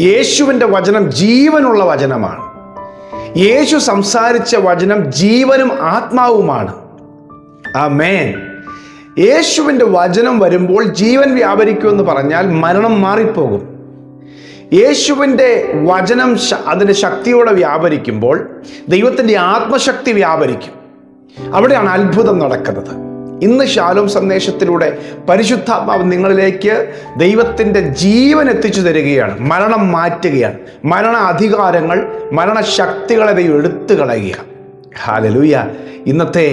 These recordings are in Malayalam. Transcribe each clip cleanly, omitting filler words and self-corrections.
യേശുവിൻ്റെ വചനം ജീവനുള്ള വചനമാണ്. യേശു സംസാരിച്ച വചനം ജീവനും ആത്മാവുമാണ്. ആമേൻ. യേശുവിൻ്റെ വചനം വരുമ്പോൾ ജീവൻ വ്യാപരിക്കുമെന്ന് പറഞ്ഞാൽ മരണം മാറിപ്പോകും. യേശുവിൻ്റെ വചനം അതിൻ്റെ ശക്തിയോടെ വ്യാപരിക്കുമ്പോൾ ദൈവത്തിൻ്റെ ആത്മശക്തി വ്യാപരിക്കും. അവിടെയാണ് അത്ഭുതം നടക്കുന്നത്. ഇന്ന് ശാലോം സന്ദേശത്തിലൂടെ പരിശുദ്ധാത്മാവ് നിങ്ങളിലേക്ക് ദൈവത്തിൻ്റെ ജീവൻ എത്തിച്ചു തരികയാണ്. മരണം മാറ്റുകയാണ്. മരണ അധികാരങ്ങൾ, മരണശക്തികളെ ദൈവം എടുത്തു കളയുക. ഹല്ലേലൂയ. ഇന്നത്തെ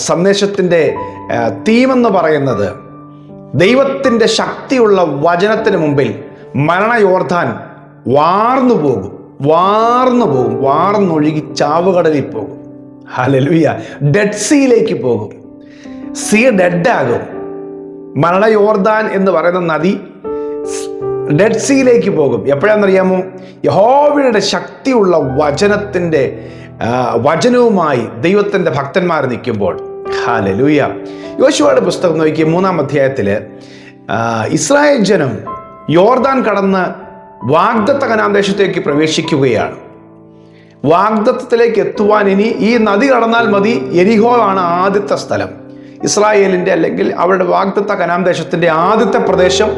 സന്ദേശത്തിൻ്റെ തീമെന്ന് പറയുന്നത് ദൈവത്തിൻ്റെ ശക്തിയുള്ള വചനത്തിന് മുമ്പിൽ മരണയോർദാൻ വാർന്നു പോകും, വാർന്നൊഴുകി ചാവുകടലിൽ പോകും. ഹല്ലേലൂയ. ഡെഡ് സീയിലേക്ക് പോകും. സീ ഡെഡാകും. മരണയോർദാൻ എന്ന് പറയുന്ന നദി ഡെഡ് സീയിലേക്ക് പോകും. എപ്പോഴാണെന്നറിയാമോ? യഹോവയുടെ ശക്തിയുള്ള വചനവുമായി ദൈവത്തിൻ്റെ ഭക്തന്മാർ നിൽക്കുമ്പോൾ. ഹല്ലേലൂയ. യോശുവയുടെ പുസ്തകം നോക്കി 3-ാം അധ്യായത്തിൽ ഇസ്രായേൽ ജനം യോർദാൻ കടന്ന് വാഗ്ദത്ത കനാൻ ദേശത്തേക്ക് പ്രവേശിക്കുകയാണ്. വാഗ്ദത്തത്തിലേക്ക് എത്തുവാൻ ഇനി ഈ നദി കടന്നാൽ മതി. യെരിഹോ ആണ് ആദ്യത്തെ സ്ഥലം. ഇസ്രായേലിൻ്റെ അല്ലെങ്കിൽ അവരുടെ വാഗ്ദത്ത കനാൻ ദേശത്തിൻ്റെ ആദ്യത്തെ പ്രദേശം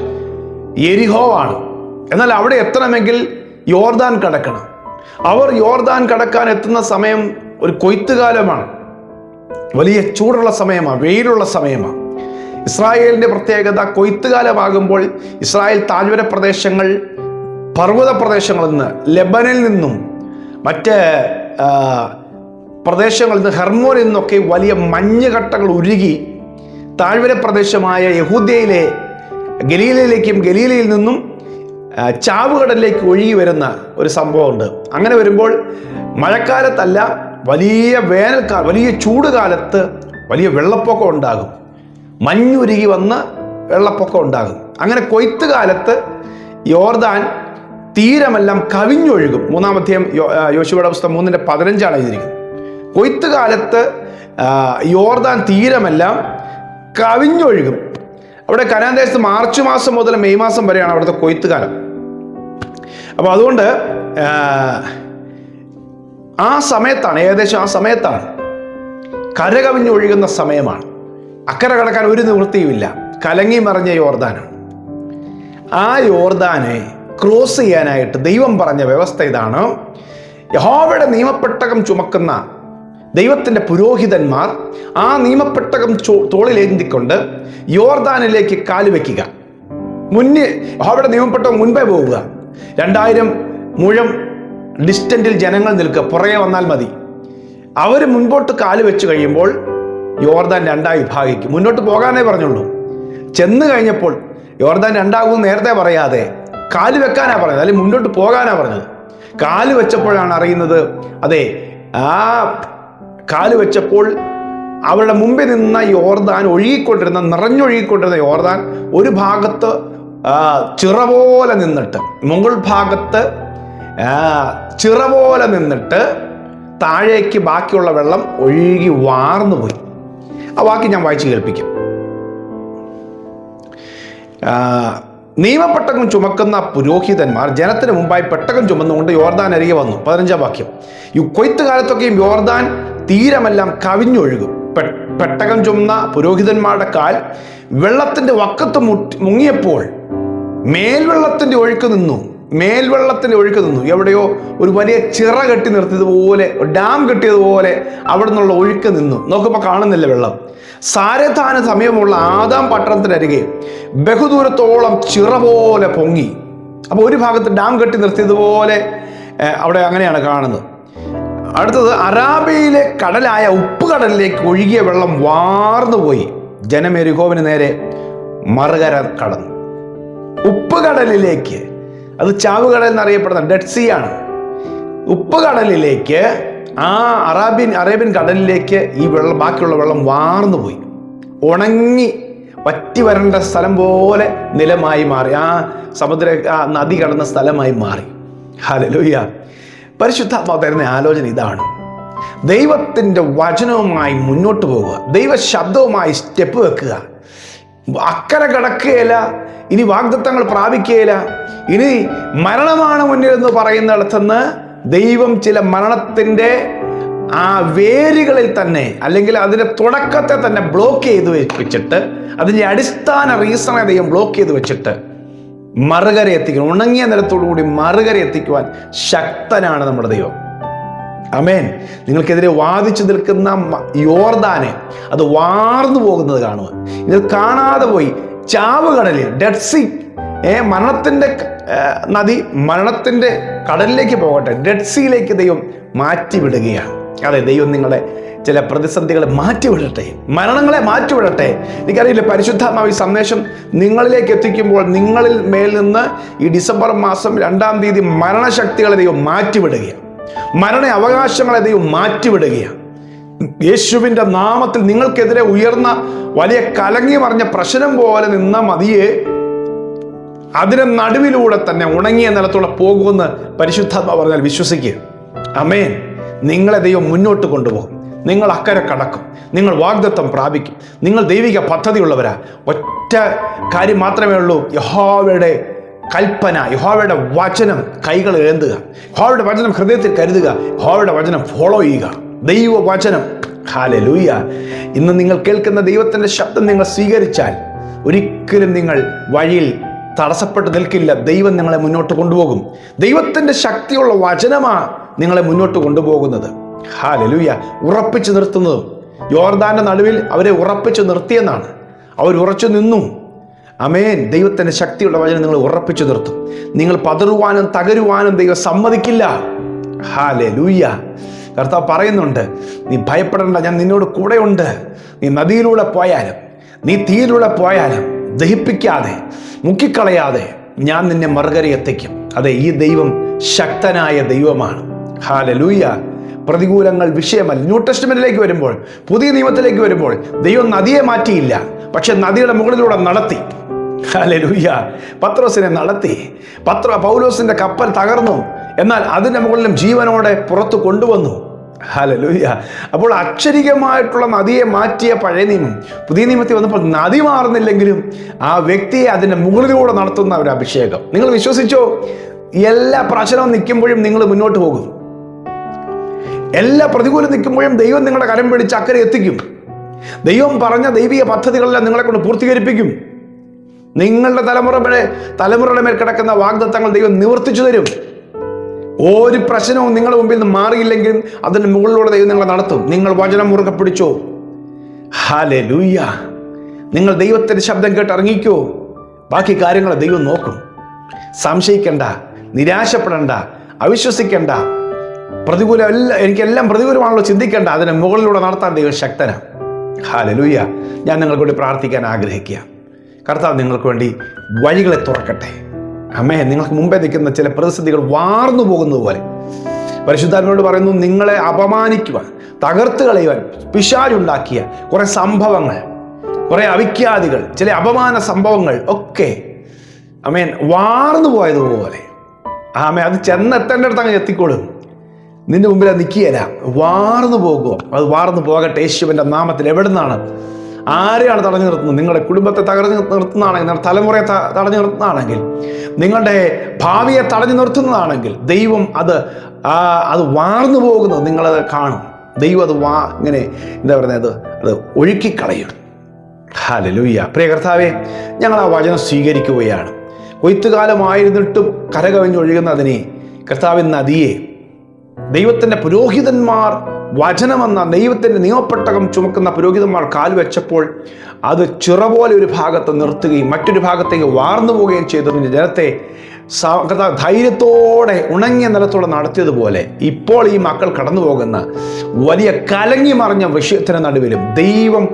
യെരിഹോ ആണ്. എന്നാൽ അവിടെ എത്തണമെങ്കിൽ യോർദാൻ കടക്കണം. അവർ യോർദാൻ കടക്കാൻ എത്തുന്ന സമയം ഒരു കൊയ്ത്തുകാലമാണ്. വലിയ ചൂടുള്ള സമയമാണ്, വെയിലുള്ള സമയമാണ്. ഇസ്രായേലിൻ്റെ പ്രത്യേകത, കൊയ്ത്തുകാലമാകുമ്പോൾ ഇസ്രായേൽ താഴ്വര പ്രദേശങ്ങൾ, പർവ്വത പ്രദേശങ്ങളിൽ നിന്ന്, ലെബനിൽ നിന്നും മറ്റ് പ്രദേശങ്ങളിൽ നിന്ന്, ഹെർമോനിൽ നിന്നൊക്കെ വലിയ മഞ്ഞുകട്ടകൾ ഉരുകി താഴ്വര പ്രദേശമായ യഹൂദ്യയിലെ ഗലീലയിലേക്കും ഗലീലയിൽ നിന്നും ചാവുകടലിലേക്ക് ഒഴുകി വരുന്ന ഒരു സംഭവമുണ്ട്. അങ്ങനെ വരുമ്പോൾ മഴക്കാലത്തല്ല, വലിയ വേനൽക്കാലം, വലിയ ചൂടുകാലത്ത് വലിയ വെള്ളപ്പൊക്കം ഉണ്ടാകും. മഞ്ഞുരുകി വന്ന് വെള്ളപ്പൊക്കം ഉണ്ടാകും. അങ്ങനെ കൊയ്ത്തുകാലത്ത് യോർദാൻ തീരമെല്ലാം കവിഞ്ഞൊഴുകും. 3-ാം അധ്യായം യോശുവയുടെ പുസ്തകം 3:15 എഴുതിയിരിക്കുന്നത്. കൊയ്ത്തുകാലത്ത് യോർദാൻ തീരമെല്ലാം കവിഞ്ഞൊഴുകും. അവിടെ കനാൻ ദേശത്ത് മാർച്ച് മാസം മുതൽ മെയ് മാസം വരെയാണ് അവിടുത്തെ കൊയ്ത്തുകാലം. അപ്പോൾ അതുകൊണ്ട് ആ സമയത്താണ്, ഏകദേശം ആ സമയത്താണ്, കരകവിഞ്ഞൊഴുകുന്ന സമയമാണ്. അക്കരെ കടക്കാൻ ഒരു നിവൃത്തിയുമില്ല. കലങ്ങി മറിഞ്ഞ യോർദാനാണ്. ആ യോർദാനെ ക്രോസ് ചെയ്യാനായിട്ട് ദൈവം പറഞ്ഞ വ്യവസ്ഥ ഇതാണ്. യഹോവയുടെ നിയമപ്പെട്ടകം ചുമക്കുന്ന ദൈവത്തിൻ്റെ പുരോഹിതന്മാർ ആ നിയമപ്പെട്ടകം തോളിലേന്തിക്കൊണ്ട് യോർദാനിലേക്ക് കാലുവെക്കുക. യഹോവയുടെ നിയമപ്പെട്ടകം മുൻപേ പോവുക. 2000 മുഴം ഡിസ്റ്റൻറ്റിൽ ജനങ്ങൾ നിൽക്കുക, പുറകെ വന്നാൽ മതി. അവർ മുൻപോട്ട് കാല് വെച്ച് കഴിയുമ്പോൾ യോർദാൻ 2ആയി വിഭാഗിക്കും. മുന്നോട്ട് പോകാനേ പറഞ്ഞുള്ളൂ. ചെന്ന് കഴിഞ്ഞപ്പോൾ യോർദാൻ 2ആകുമെന്ന് നേരത്തെ പറയാതെ കാല് വെക്കാനാ പറഞ്ഞത്, അല്ലെങ്കിൽ മുന്നോട്ട് പോകാനാ പറഞ്ഞത്. കാല് വെച്ചപ്പോഴാണ് അറിയുന്നത്, അതെ, ആ കാല് വെച്ചപ്പോൾ അവരുടെ മുമ്പിൽ നിന്ന യോർദാൻ നിറഞ്ഞൊഴുകിക്കൊണ്ടിരുന്ന യോർദാൻ ഒരു ഭാഗത്ത് ചിറ പോലെ നിന്നിട്ട്, മുകൾ ഭാഗത്ത് ചിറ പോലെ നിന്നിട്ട് താഴേക്ക് ബാക്കിയുള്ള വെള്ളം ഒഴുകി വാർന്നു പോയി. ആ വാക്ക് ഞാൻ വായിച്ച് കേൾപ്പിക്കാം. നിയമപ്പെട്ടകം ചുമക്കുന്ന പുരോഹിതന്മാർ ജനത്തിന് മുമ്പായി പെട്ടകം ചുമന്നുകൊണ്ട് യോർദാൻ അരികെ വന്നു. 15-ാം വാക്യം. ഈ കൊയ്ത്തുകാലത്തൊക്കെയും യോർദാൻ തീരമെല്ലാം കവിഞ്ഞൊഴുകും. പെട്ടകം ചുമന്ന പുരോഹിതന്മാരുടെ കാൽ വെള്ളത്തിന്റെ വക്കത്ത് മുങ്ങിയപ്പോൾ മേൽവെള്ളത്തിന്റെ ഒഴുക്ക് നിന്നു. എവിടെയോ ഒരു വലിയ ചിറ കെട്ടി നിർത്തിയതുപോലെ, ഡാം കെട്ടിയതുപോലെ അവിടെ നിന്നുള്ള ഒഴുക്ക് നിന്നു. നോക്കുമ്പോൾ കാണുന്നില്ല വെള്ളം. സാരഥാന സമയമുള്ള ആദാം പട്ടണത്തിനരികെ ബഹുദൂരത്തോളം ചിറ പോലെ പൊങ്ങി. അപ്പോൾ ഒരു ഭാഗത്ത് ഡാം കെട്ടി നിർത്തിയതുപോലെ അവിടെ അങ്ങനെയാണ് കാണുന്നത്. അടുത്തത്, അരാബിയയിലെ കടലായ ഉപ്പുകടലിലേക്ക് ഒഴുകിയ വെള്ളം വാർന്നുപോയി. ജനം യെരിഹോവിന് നേരെ മറുകര കടന്നു. ഉപ്പുകടലിലേക്ക്, അത് ചാവുകടൽ എന്നറിയപ്പെടുന്ന ഡെഡ് സീ ആണ്. ഉപ്പുകടലിലേക്ക്, ആ അറേബ്യൻ കടലിലേക്ക് ഈ ബാക്കിയുള്ള വെള്ളം വാർന്നുപോയി. ഉണങ്ങി വറ്റി വരേണ്ട സ്ഥലം പോലെ നിലമായി മാറി. ആ നദി കടന്ന സ്ഥലമായി മാറി. ഹല്ലേലൂയ. പരിശുദ്ധാത്മാവ് തരുന്ന ആലോചന ഇതാണ്. ദൈവത്തിൻ്റെ വചനവുമായി മുന്നോട്ട് പോകുക, ദൈവ ശബ്ദവുമായി സ്റ്റെപ്പ് വെക്കുക. അക്കരെ കടക്കുകയില്ല, ഇനി വാഗ്ദത്തങ്ങൾ പ്രാപിക്കുകയില്ല, ഇനി മരണമാണ് മുന്നിൽ എന്ന് പറയുന്നിടത്തുനിന്ന് ദൈവം ചില മരണത്തിൻ്റെ ആ വേരുകളിൽ തന്നെ, അല്ലെങ്കിൽ അതിൻ്റെ തുടക്കത്തെ തന്നെ ബ്ലോക്ക് ചെയ്ത് വെച്ചിട്ട്, അതിൻ്റെ അടിസ്ഥാന റീസണെ ദൈവം ബ്ലോക്ക് ചെയ്ത് വെച്ചിട്ട് മറുകര എത്തിക്കണം. ഉണങ്ങിയ നിലത്തോടുകൂടി മറുകര എത്തിക്കുവാൻ ശക്തനാണ് നമ്മുടെ ദൈവം. ആമേൻ. നിങ്ങൾക്കെതിരെ വാദിച്ചു നിൽക്കുന്ന യോർദാനെ അത് വാർന്നു പോകുന്നത് കാണുക. ഇത് കാണാതെ പോയി ചാവുകടലിൽ, ഡെഡ് സീ, മരണത്തിൻ്റെ നദി മരണത്തിൻ്റെ കടലിലേക്ക് പോകട്ടെ, ഡെഡ് സീയിലേക്ക് ദൈവം മാറ്റിവിടുകയാണ്. അതെ, ദൈവം നിങ്ങളെ ചില പ്രതിസന്ധികളെ മാറ്റിവിടട്ടെ, മരണങ്ങളെ മാറ്റിവിടട്ടെ. എനിക്കറിയില്ല, പരിശുദ്ധാത്മാവ് ഈ സന്ദേശം നിങ്ങളിലേക്ക് എത്തിക്കുമ്പോൾ നിങ്ങളിൽ മേൽ നിന്ന് ഈ ഡിസംബർ മാസം 2-ാം തീയതി മരണശക്തികളെ ദൈവം മാറ്റിവിടുകയാണ്, മരണ അവകാശങ്ങളെ ദൈവം മാറ്റിവിടുകയാണ്. യേശുവിൻ്റെ നാമത്തിൽ നിങ്ങൾക്കെതിരെ ഉയർന്ന വലിയ കലങ്ങി മറിഞ്ഞ പ്രശ്നം പോലെ നിന്ന മതിയെ അതിന് നടുവിലൂടെ തന്നെ ഉണങ്ങിയ നിലത്തൂടെ പോകുമെന്ന് പരിശുദ്ധാത്മാവ് പറഞ്ഞാൽ വിശ്വസിക്കുക. ആമേൻ. നിങ്ങളെ ദൈവം മുന്നോട്ട് കൊണ്ടുപോകും. നിങ്ങൾ അക്കരെ കടക്കും, നിങ്ങൾ വാഗ്ദത്തം പ്രാപിക്കും, നിങ്ങൾ ദൈവിക പദ്ധതിയുള്ളവരാ. ഒറ്റ കാര്യം മാത്രമേ ഉള്ളൂ, യഹോവയുടെ കൽപ്പന, യഹോവയുടെ വചനം കൈകൾ എഴുതുക, യഹോവയുടെ വചനം ഹൃദയത്തിൽ കരുതുക, യഹോവയുടെ വചനം ഫോളോ ചെയ്യുക. ദൈവവചനം. ഹല്ലേലൂയ. ഇന്ന് നിങ്ങൾ കേൾക്കുന്ന ദൈവത്തിൻ്റെ ശബ്ദം നിങ്ങൾ സ്വീകരിച്ചാൽ ഒരിക്കലും നിങ്ങൾ വഴിയിൽ തടസ്സപ്പെട്ട് നിൽക്കില്ല. ദൈവം നിങ്ങളെ മുന്നോട്ട് കൊണ്ടുപോകും. ദൈവത്തിൻ്റെ ശക്തിയുള്ള വചനമാണ് നിങ്ങളെ മുന്നോട്ട് കൊണ്ടുപോകുന്നത്. ഹല്ലേലൂയ. ഉറപ്പിച്ചു നിർത്തുന്നതും. യോർദാന്റെ നടുവിൽ അവരെ ഉറപ്പിച്ചു നിർത്തിയെന്നാണ്. അവർ ഉറച്ചു നിന്നു. ആമേൻ. ദൈവത്തിൻ്റെ ശക്തിയുള്ള വചനം നിങ്ങൾ ഉറപ്പിച്ചു നിർത്തും. നിങ്ങൾ പതറുവാനും തകരുവാനും ദൈവം സമ്മതിക്കില്ല. ഹല്ലേലൂയ. കർത്താവ് പറയുന്നുണ്ട്, നീ ഭയപ്പെടേണ്ട, ഞാൻ നിന്നോട് കൂടെയുണ്ട്. നീ നദിയിലൂടെ പോയാലും, നീ തീയിലൂടെ പോയാലും ദഹിപ്പിക്കാതെ, മുക്കിക്കളയാതെ ഞാൻ നിന്നെ മറുകര എത്തിക്കും. അതെ, ഈ ദൈവം ശക്തനായ ദൈവമാണ്. ഹല്ലേലൂയ. പ്രതികൂലങ്ങൾ വിഷയമല്ല. ന്യൂ ടെസ്റ്റ്മെന്റിലേക്ക് വരുമ്പോൾ, പുതിയ നിയമത്തിലേക്ക് വരുമ്പോൾ ദൈവം നദിയെ മാറ്റിയില്ല, പക്ഷെ നദിയുടെ മുകളിലൂടെ നടത്തി. ഹല്ലേലൂയ. പത്രോസിനെ നടത്തി. പൗലോസിന്റെ കപ്പൽ തകർന്നു, എന്നാൽ അതിൻ്റെ മുകളിലും ജീവനോടെ പുറത്തു കൊണ്ടുവന്നു. ഹല്ലേലൂയ. അപ്പോൾ അക്ഷരികമായിട്ടുള്ള നദിയെ മാറ്റിയ പഴയ നിയമം പുതിയ നിയമത്തിൽ വന്നപ്പോൾ നദി മാറുന്നില്ലെങ്കിലും ആ വ്യക്തിയെ അതിൻ്റെ മുകളിലൂടെ നടത്തുന്ന ഒരു അഭിഷേകം. നിങ്ങൾ വിശ്വസിച്ചോ? എല്ലാ പ്രശ്നവും നിൽക്കുമ്പോഴും നിങ്ങൾ മുന്നോട്ട് പോകും. എല്ലാ പ്രതികൂലം നിൽക്കുമ്പോഴും ദൈവം നിങ്ങളുടെ കരം പിടിച്ച് അക്കരെ എത്തിക്കും. ദൈവം പറഞ്ഞ ദൈവിക പദ്ധതികളെല്ലാം നിങ്ങളെ കൊണ്ട് പൂർത്തീകരിപ്പിക്കും. നിങ്ങളുടെ തലമുറയുടെ മേൽ കിടക്കുന്ന വാഗ്ദത്തങ്ങൾ ദൈവം നിവർത്തിച്ചു തരും. ഒരു പ്രശ്നവും നിങ്ങളുടെ മുമ്പിൽ നിന്ന് മാറിയില്ലെങ്കിലും അതിന് മുകളിലൂടെ ദൈവം നിങ്ങളെ നടത്തും. നിങ്ങൾ വചനം മുറുകെ പിടിച്ചോ. ഹല്ലേലൂയ. നിങ്ങൾ ദൈവത്തിൻ്റെ ശബ്ദം കേട്ട് ഇറങ്ങിക്കോ. ബാക്കി കാര്യങ്ങൾ ദൈവം നോക്കും. സംശയിക്കണ്ട, നിരാശപ്പെടണ്ട, അവിശ്വസിക്കണ്ട. എനിക്കെല്ലാം പ്രതികൂലമാണല്ലോ ചിന്തിക്കേണ്ട. അതിനെ മുകളിലൂടെ നടത്താൻ ദൈവം ശക്തനാണ്. ഹല്ലേലൂയ. ഞാൻ നിങ്ങൾക്ക് വേണ്ടി പ്രാർത്ഥിക്കാൻ ആഗ്രഹിക്കുക. കർത്താവ് നിങ്ങൾക്ക് വേണ്ടി വഴികളെ തുറക്കട്ടെ. അമ്മേ, നിങ്ങൾക്ക് മുമ്പേ നിൽക്കുന്ന ചില പ്രതിസന്ധികൾ വാർന്നു പോകുന്നത് പോലെ പരിശുദ്ധാത്മാവോട് പറയുന്നു, നിങ്ങളെ അപമാനിക്കുവാൻ, തകർത്ത് കളയുവാൻ പിശാചുണ്ടാക്കിയ കുറെ സംഭവങ്ങൾ, കുറെ അവിഖ്യാതികൾ, ചില അപമാന സംഭവങ്ങൾ ഒക്കെ അമേൻ വാർന്നു പോയതുപോലെ ആമേ അത് ചെന്നെത്തേണ്ടടുത്ത് അങ്ങ് എത്തിക്കോളും. നിന്റെ മുമ്പിൽ അത് നിൽക്കുകയില്ല, വാർന്നു പോകുമോ. അത് വാർന്നു പോകട്ടെ യേശുവിൻ്റെ നാമത്തിൽ. എവിടെ നിന്നാണ്, ആരെയാണ് തടഞ്ഞു നിർത്തുന്നത്? നിങ്ങളുടെ കുടുംബത്തെ തകർന്നു നിർത്തുന്നതാണെങ്കിൽ, നിങ്ങളുടെ തലമുറയെ തടഞ്ഞു നിർത്തുന്നതാണെങ്കിൽ, നിങ്ങളുടെ ഭാവിയെ തടഞ്ഞു നിർത്തുന്നതാണെങ്കിൽ ദൈവം അത് വാർന്നു പോകുന്നത് നിങ്ങളത് കാണും. ദൈവം അത് ഇങ്ങനെ എന്താ പറയുന്നത്, അത് ഒഴുക്കിക്കളയും. ഹല്ലേലൂയ. പ്രിയ കർത്താവേ, ഞങ്ങൾ ആ വചനം സ്വീകരിക്കുകയാണ്. കൊയ്ത്തുകാലമായിരുന്നിട്ടും കരകവിഞ്ഞൊഴുകുന്നതിനെ കർത്താവിൻ നദിയെ ദൈവത്തിൻ്റെ പുരോഹിതന്മാർ വചനമെന്ന ദൈവത്തിൻ്റെ നിയമപ്പെട്ടകം ചുമക്കുന്ന പുരോഹിതന്മാർ കാൽ വെച്ചപ്പോൾ അത് ചിറ പോലെ ഒരു ഭാഗത്ത് നിർത്തുകയും മറ്റൊരു ഭാഗത്തേക്ക് വാർന്നു പോവുകയും ചെയ്തതിൻ്റെ ജനത്തെ ധൈര്യത്തോടെ ഉണങ്ങിയ നിലത്തോടെ നടത്തിയതുപോലെ ഇപ്പോൾ ഈ മക്കൾ കടന്നു പോകുന്ന വലിയ കലങ്ങി മറിഞ്ഞ വിഷയത്തിന് നടുവിലും ദൈവം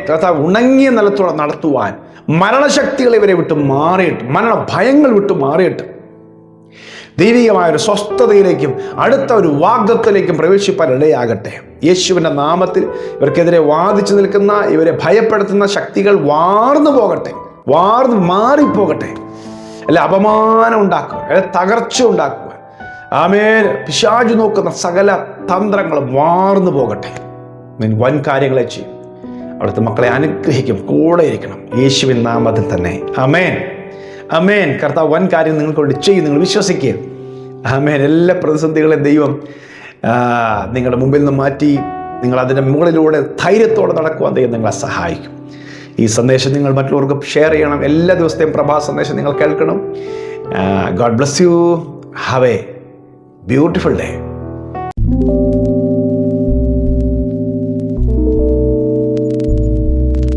കർത്താവ് ഉണങ്ങിയ നിലത്തോടെ നടത്തുവാൻ, മരണശക്തികൾ ഇവരെ വിട്ട് മാറിയിട്ട്, മരണഭയങ്ങൾ വിട്ട് മാറിയിട്ട് ദൈവികമായൊരു സ്വസ്ഥതയിലേക്കും അടുത്ത ഒരു വാഗ്ദത്തത്തിലേക്കും പ്രവേശിപ്പാൻ ഇടയാകട്ടെ. യേശുവിൻ്റെ നാമത്തിൽ ഇവർക്കെതിരെ വാദിച്ചു നിൽക്കുന്ന, ഇവരെ ഭയപ്പെടുത്തുന്ന ശക്തികൾ വാർന്നു പോകട്ടെ, വാർന്നു മാറിപ്പോകട്ടെ. അല്ല അപമാനം ഉണ്ടാക്കുക, അല്ലെ തകർച്ച ഉണ്ടാക്കുക, ആമേൻ പിശാചു നോക്കുന്ന സകല തന്ത്രങ്ങളും വാർന്നു പോകട്ടെ. വൻ കാര്യങ്ങളെ ചെയ്യും. അവിടുത്തെ മക്കളെ അനുഗ്രഹിക്കും, കൂടെ ഇരിക്കണം. യേശുവിൻ നാമത്തിൽ തന്നെ ആമേൻ. ആമേൻ. കർത്താവ് വൻ കാര്യം നിങ്ങൾക്കൊണ്ട് ചെയ്യും. നിങ്ങൾ വിശ്വസിക്കുക. ആമേൻ. എല്ലാ പ്രതിസന്ധികളെയും ദൈവം നിങ്ങളുടെ മുമ്പിൽ നിന്ന് മാറ്റി നിങ്ങൾ അതിൻ്റെ മുകളിലൂടെ ധൈര്യത്തോടെ നടക്കുവാൻ ദൈവം നിങ്ങളെ സഹായിക്കും. ഈ സന്ദേശം നിങ്ങൾ മറ്റുള്ളവർക്ക് ഷെയർ ചെയ്യണം. എല്ലാ ദിവസത്തെയും പ്രഭാത സന്ദേശം നിങ്ങൾ കേൾക്കണം. God bless you. Have A beautiful day.